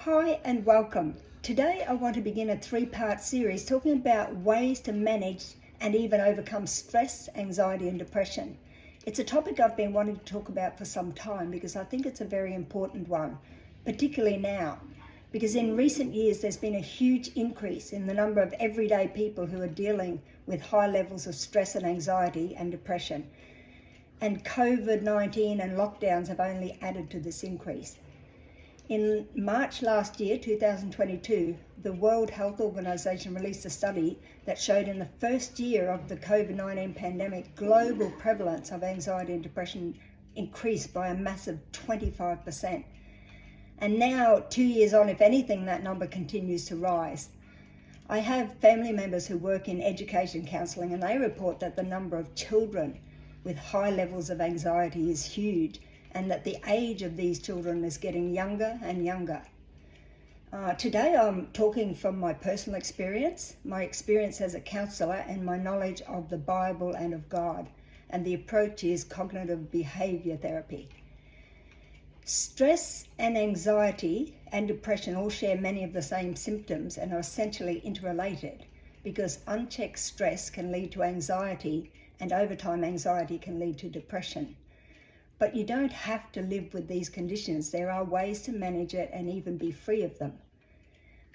Hi and welcome. Today I want to begin a 3-part series talking about ways to manage and even overcome stress, anxiety and depression. It's a topic I've been wanting to talk about for some time because I think it's a very important one, particularly now, because in recent years there's been a huge increase in the number of everyday people who are dealing with high levels of stress and anxiety and depression. And COVID-19 and lockdowns have only added to this increase. In March last year, 2022, the World Health Organization released a study that showed in the first year of the COVID-19 pandemic, global prevalence of anxiety and depression increased by a massive 25%. And now, 2 years on, if anything, that number continues to rise. I have family members who work in education counselling, and they report that the number of children with high levels of anxiety is huge, and that the age of these children is getting younger and younger. Today I'm talking from my personal experience, my experience as a counsellor and my knowledge of the Bible and of God, and the approach is cognitive behaviour therapy. Stress and anxiety and depression all share many of the same symptoms and are essentially interrelated, because unchecked stress can lead to anxiety, and over time anxiety can lead to depression. But you don't have to live with these conditions. There are ways to manage it and even be free of them.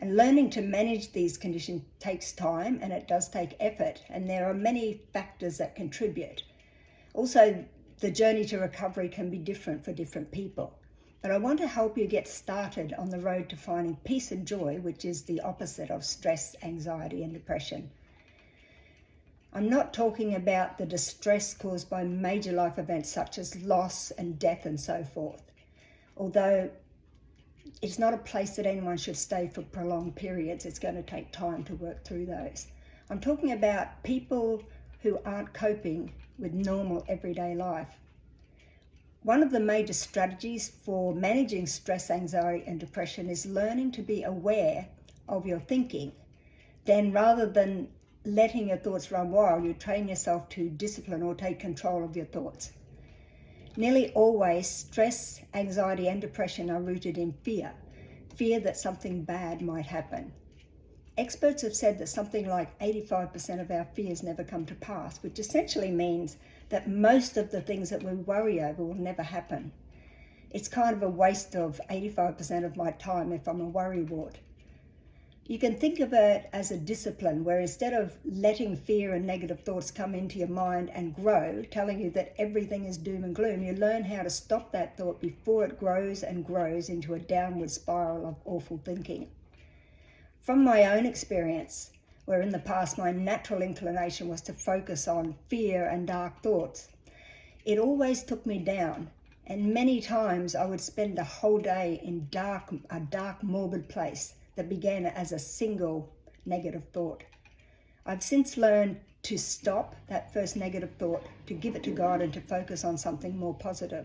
And learning to manage these conditions takes time, and it does take effort, and there are many factors that contribute. Also, the journey to recovery can be different for different people. But I want to help you get started on the road to finding peace and joy, which is the opposite of stress, anxiety and depression. I'm not talking about the distress caused by major life events such as loss and death and so forth, although it's not a place that anyone should stay for prolonged periods. It's going to take time to work through those. I'm talking about people who aren't coping with normal everyday life. One of the major strategies for managing stress, anxiety and depression is learning to be aware of your thinking. Then rather than letting your thoughts run wild, you train yourself to discipline or take control of your thoughts. Nearly always, stress, anxiety and depression are rooted in fear that something bad might happen. Experts have said that something like 85% of our fears never come to pass, which essentially means that most of the things that we worry over will never happen. It's kind of a waste of 85% of my time if I'm a worrywart. You can think of it as a discipline where instead of letting fear and negative thoughts come into your mind and grow, telling you that everything is doom and gloom, you learn how to stop that thought before it grows and grows into a downward spiral of awful thinking. From my own experience, where in the past my natural inclination was to focus on fear and dark thoughts, it always took me down, and many times I would spend a whole day in a dark, morbid place that began as a single negative thought. I've since learned to stop that first negative thought, to give it to God and to focus on something more positive.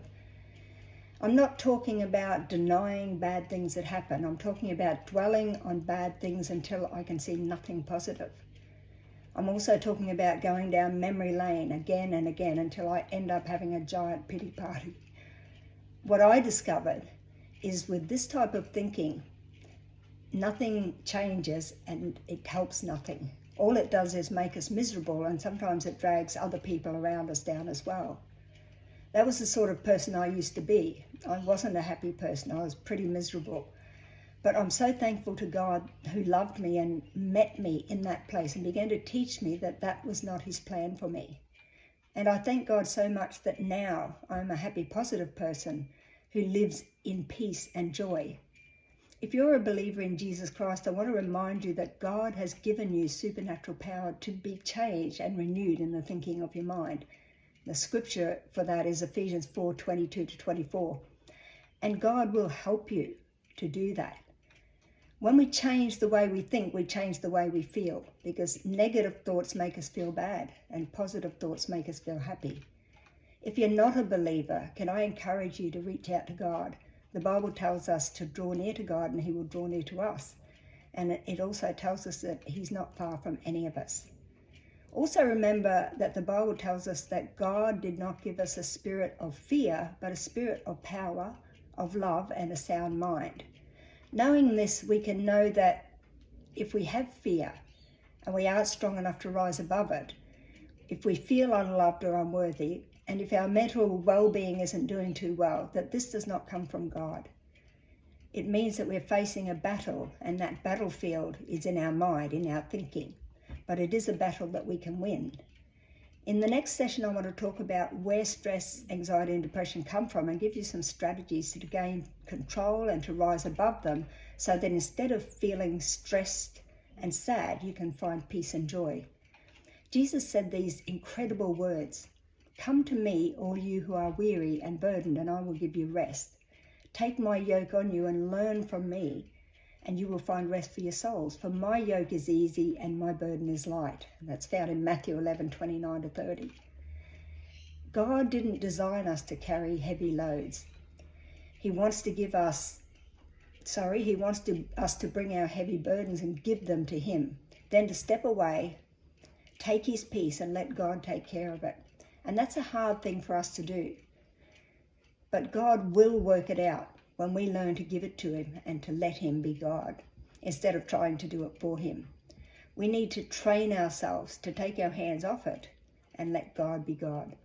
I'm not talking about denying bad things that happen. I'm talking about dwelling on bad things until I can see nothing positive. I'm also talking about going down memory lane again and again until I end up having a giant pity party. What I discovered is with this type of thinking, nothing changes and it helps nothing. All it does is make us miserable, and sometimes it drags other people around us down as well. That was the sort of person I used to be. I wasn't a happy person. I was pretty miserable. But I'm so thankful to God who loved me and met me in that place and began to teach me that that was not his plan for me. And I thank God so much that now I'm a happy, positive person who lives in peace and joy. If you're a believer in Jesus Christ, I want to remind you that God has given you supernatural power to be changed and renewed in the thinking of your mind. The scripture for that is Ephesians 4:22-24. And God will help you to do that. When we change the way we think, we change the way we feel, because negative thoughts make us feel bad and positive thoughts make us feel happy. If you're not a believer, can I encourage you to reach out to God? The Bible tells us to draw near to God and he will draw near to us. And it also tells us that he's not far from any of us. Also remember that the Bible tells us that God did not give us a spirit of fear, but a spirit of power, of love and a sound mind. Knowing this, we can know that if we have fear and we aren't strong enough to rise above it, if we feel unloved or unworthy, and if our mental well-being isn't doing too well, that this does not come from God. It means that we're facing a battle, and that battlefield is in our mind, in our thinking. But it is a battle that we can win. In the next session, I want to talk about where stress, anxiety, and depression come from and give you some strategies to gain control and to rise above them, so that instead of feeling stressed and sad, you can find peace and joy. Jesus said these incredible words, "Come to me, all you who are weary and burdened, and I will give you rest. Take my yoke on you and learn from me, and you will find rest for your souls. For my yoke is easy and my burden is light." And that's found in Matthew 11:29-30. God didn't design us to carry heavy loads. He wants us to bring our heavy burdens and give them to him. Then to step away, take his peace and let God take care of it. And that's a hard thing for us to do. But God will work it out when we learn to give it to him and to let him be God, instead of trying to do it for him. We need to train ourselves to take our hands off it and let God be God.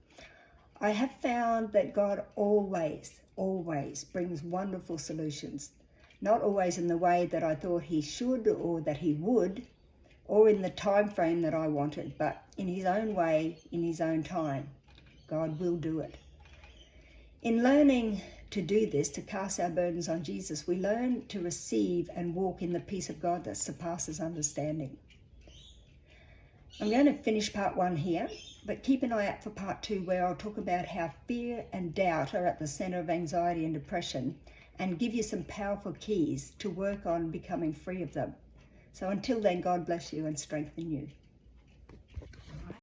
I have found that God always brings wonderful solutions. Not always in the way that I thought he should or that he would, or in the time frame that I wanted, but in his own way, in his own time. God will do it. In learning to do this, to cast our burdens on Jesus, we learn to receive and walk in the peace of God that surpasses understanding. I'm going to finish part 1 here, but keep an eye out for part 2, where I'll talk about how fear and doubt are at the center of anxiety and depression, and give you some powerful keys to work on becoming free of them. So until then, God bless you and strengthen you.